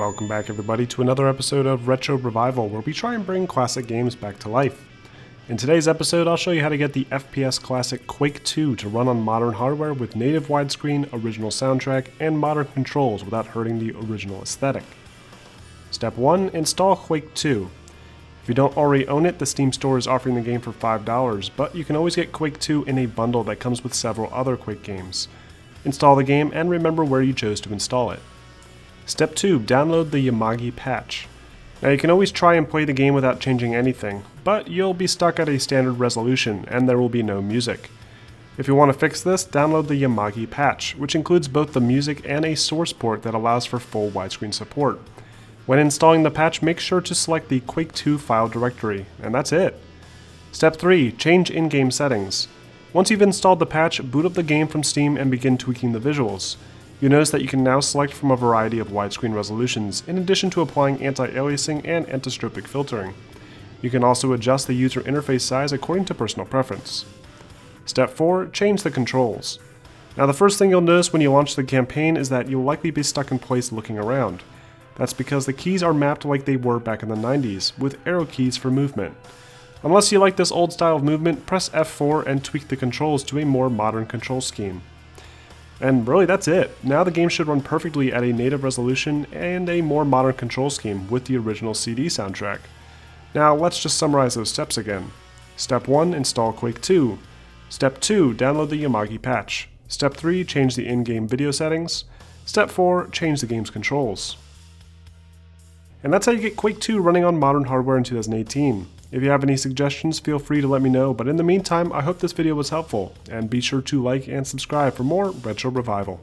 Welcome back everybody to another episode of Retro Revival, where we try and bring classic games back to life. In today's episode, I'll show you how to get the FPS classic Quake II to run on modern hardware with native widescreen, original soundtrack, and modern controls without hurting the original aesthetic. Step 1. Install Quake II. If you don't already own it, the Steam store is offering the game for $5, but you can always get Quake II in a bundle that comes with several other Quake games. Install the game and remember where you chose to install it. Step 2. Download the Amagi patch. Now you can always try and play the game without changing anything, but you'll be stuck at a standard resolution and there will be no music. If you want to fix this, download the Amagi patch, which includes both the music and a source port that allows for full widescreen support. When installing the patch, make sure to select the Quake II file directory, and that's it. Step 3. Change in-game settings. Once you've installed the patch, boot up the game from Steam and begin tweaking the visuals. You'll notice that you can now select from a variety of widescreen resolutions, in addition to applying anti-aliasing and anisotropic filtering. You can also adjust the user interface size according to personal preference. Step 4. Change the controls. Now the first thing you'll notice when you launch the campaign is that you'll likely be stuck in place looking around. That's because the keys are mapped like they were back in the 90s, with arrow keys for movement. Unless you like this old style of movement, press F4 and tweak the controls to a more modern control scheme. And really that's it. Now the game should run perfectly at a native resolution and a more modern control scheme with the original CD soundtrack. Now let's just summarize those steps again. Step 1. Install Quake II. Step 2. Download the Amagi patch. Step 3. Change the in-game video settings. Step 4. Change the game's controls. And that's how you get Quake II running on modern hardware in 2018. If you have any suggestions, feel free to let me know, but in the meantime, I hope this video was helpful, and be sure to like and subscribe for more Retro Revival.